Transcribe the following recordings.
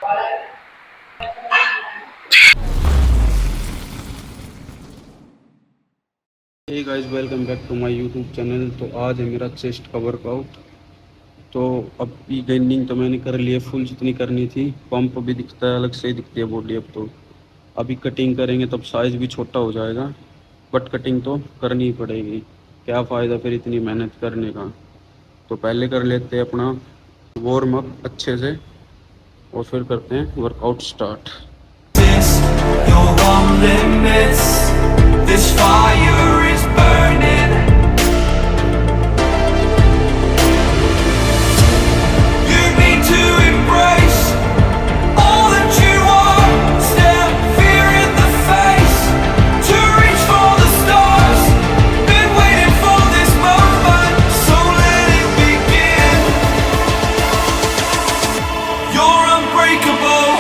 Hey guys, welcome back to my YouTube channel. तो आज है मेरा चेस्ट का वर्कआउट। तो अभी गेनिंग तो मैंने कर ली है फुल जितनी करनी थी। पंप भी दिखता है, अलग से ही दिखती है बॉडी। अब तो अभी कटिंग करेंगे तब साइज़ भी छोटा हो जाएगा, बट कटिंग तो करनी ही पड़ेगी। क्या फ़ायदा फिर इतनी मेहनत करने का। तो पहले कर लेते हैं अपना वार्म अप अच्छे से और फिर करते हैं workout start. You're on limits. This fire is burning. You need to embrace all that you are. Stare fear in the face. To reach for the stars. Been waiting for this moment, so let it begin. You're unbreakable.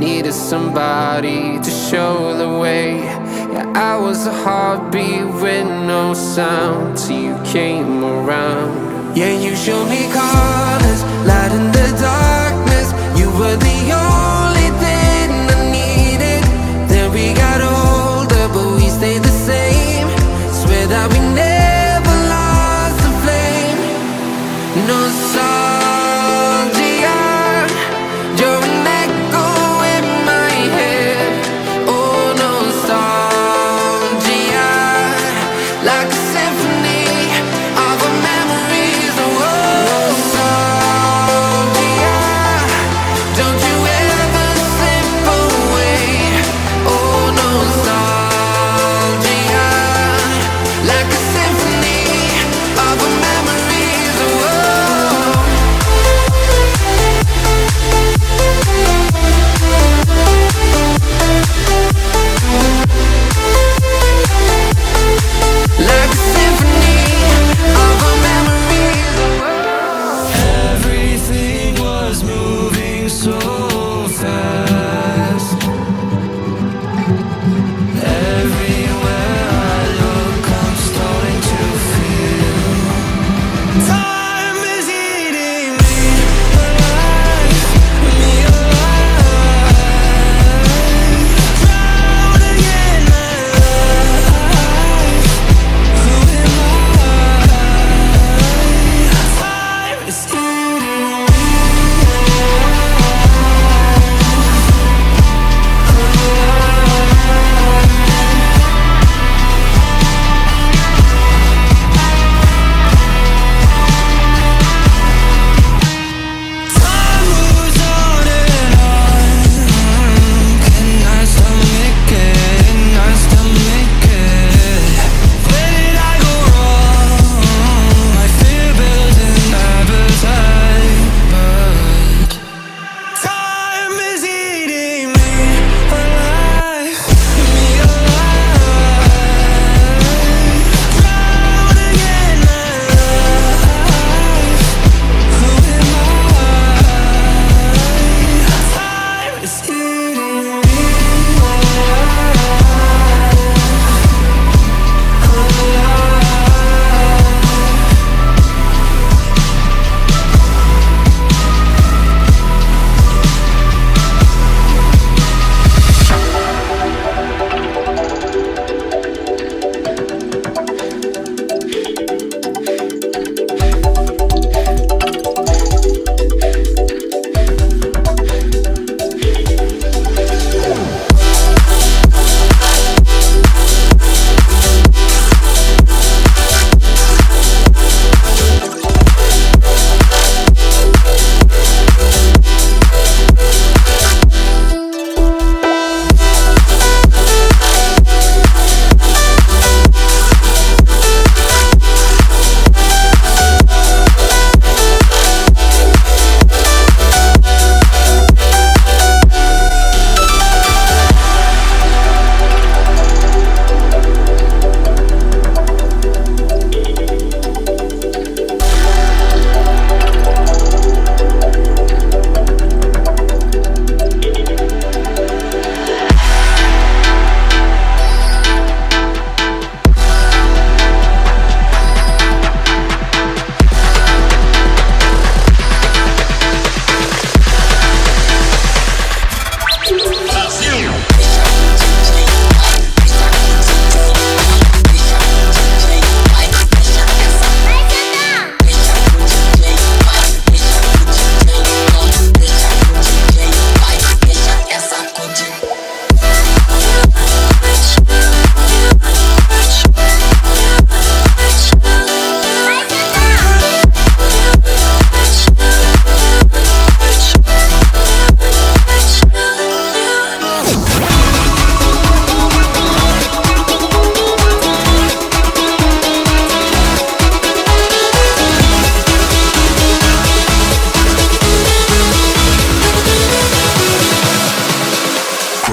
Needed somebody to show the way. Yeah, I was a heartbeat with no sound till you came around. Yeah, you showed me colors, light in the darkness. You were the only thing I needed. Then we got older, but we stayed the same. Swear that we never lost the flame. Nostalgia, you're an echo in my head. Oh, nostalgia, like a symphony of our memories. Oh, nostalgia, don't you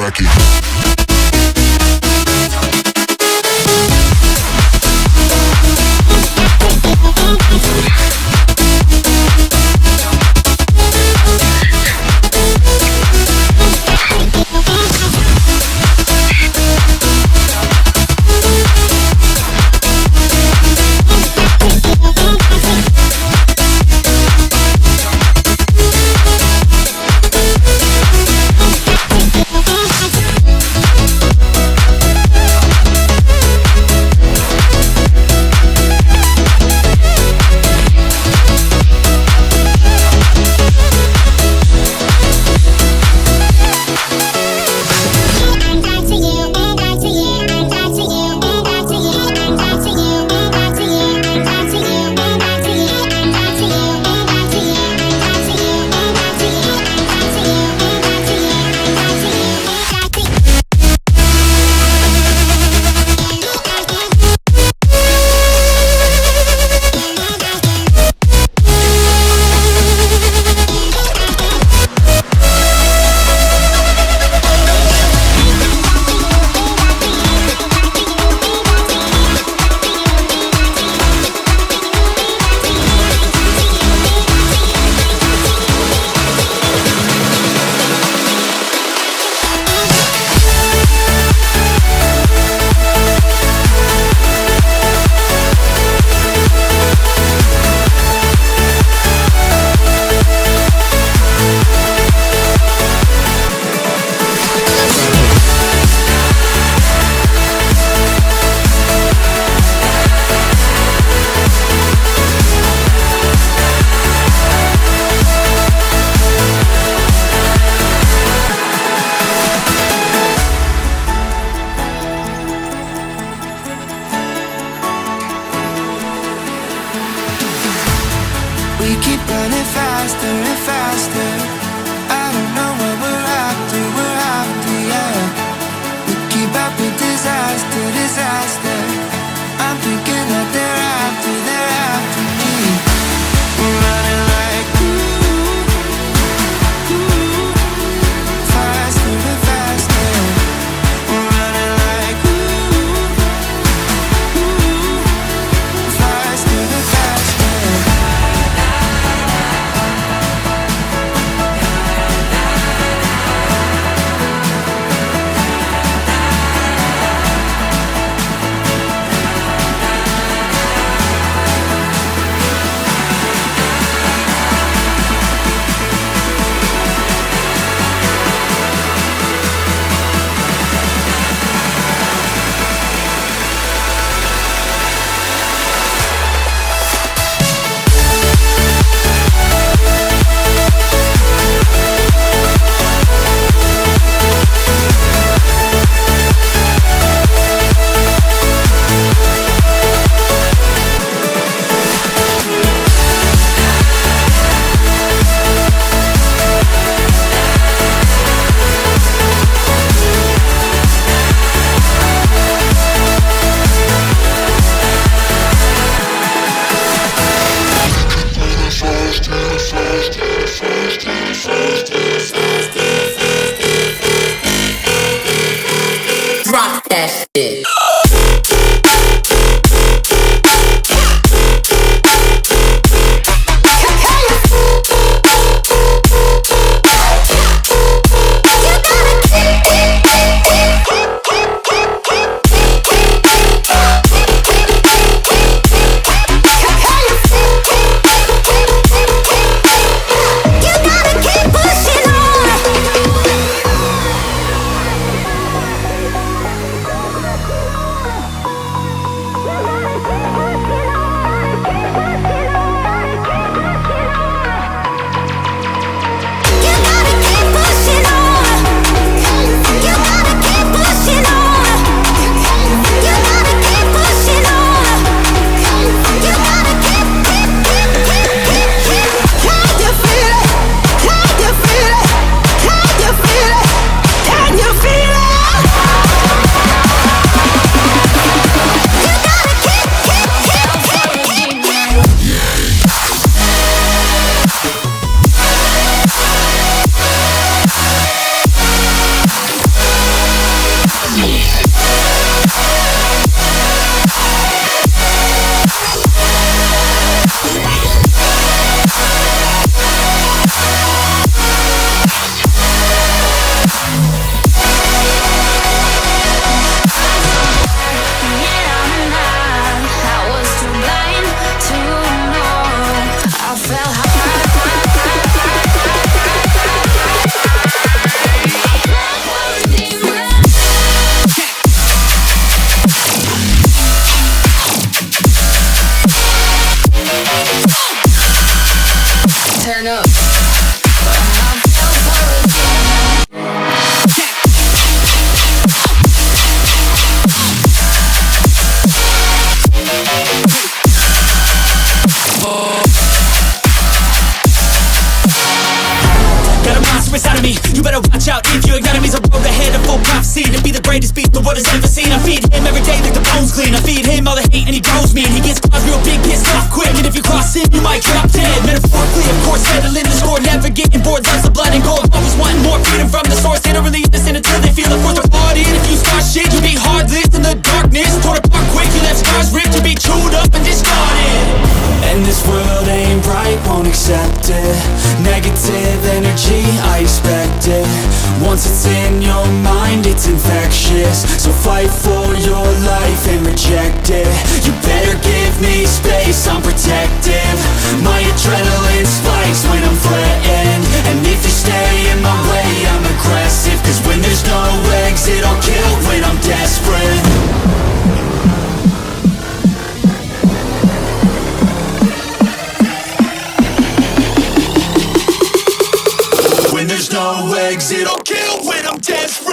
back it. We keep running faster and faster. I don't know what we're after, yeah. We keep up with disaster, disaster. I'm thinking that they're after me. We're running like faster and faster. We're running like faster and faster. Drop that shit. greatest beast the world has ever seen. I feed him every day like the bones clean. I feed him all the hate and he grows me. And he gets caught real big, pissed off quick. And if you cross him, you might drop dead. Metaphorically, of course, settling the score. Never getting bored, loves of blood and gold. Always wanting more, freedom from the source. They don't really listen until they feel it for their body. And if you start shit, you be heartless in the darkness. Torn apart quick, you left scars ripped. You be chewed up and discarded. And this world ain't right, won't accept it. Negative energy, I expect it. Once it's in your mind, it's infectious. So fight for your life and reject it. You better give me space, I'm protective. My adrenaline spikes when I'm threatened. And if you stay in my way, I'm aggressive. Cause when there's no exit, I'll kill when I'm desperate. When there's no exit, I'll kill when I'm desperate.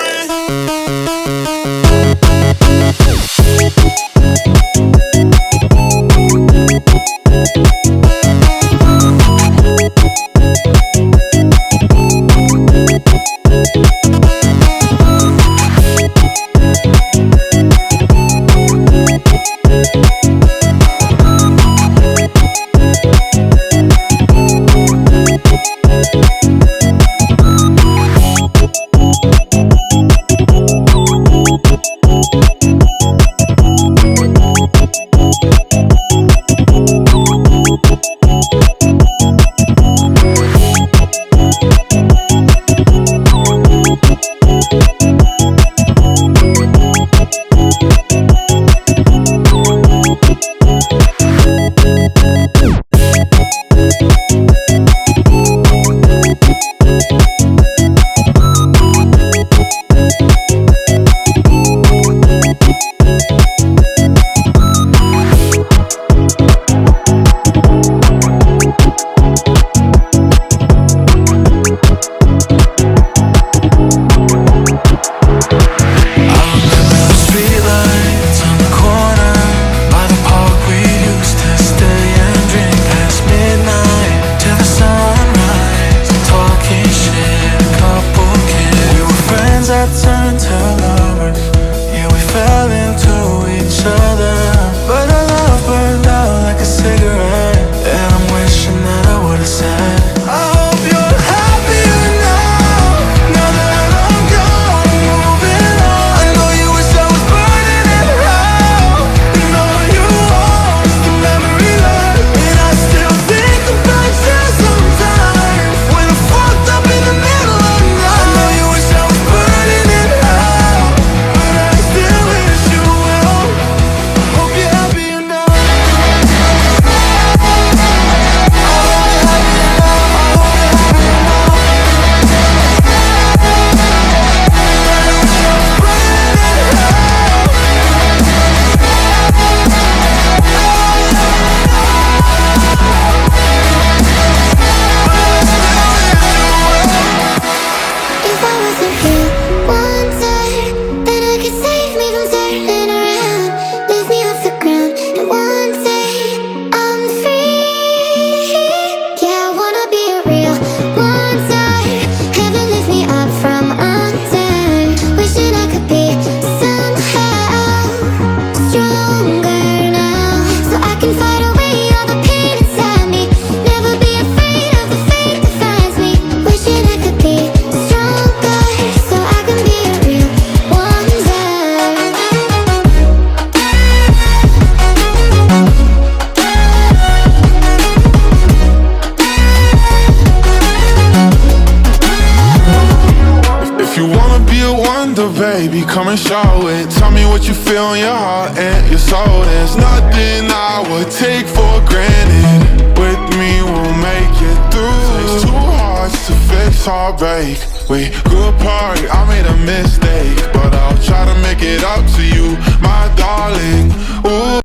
baby, come and show it. Tell me what you feel in your heart and your soul. There's nothing I would take for granted. With me, we'll make it through. It's two hearts to fix heartbreak. We grew apart, I made a mistake, but I'll try to make it up to you.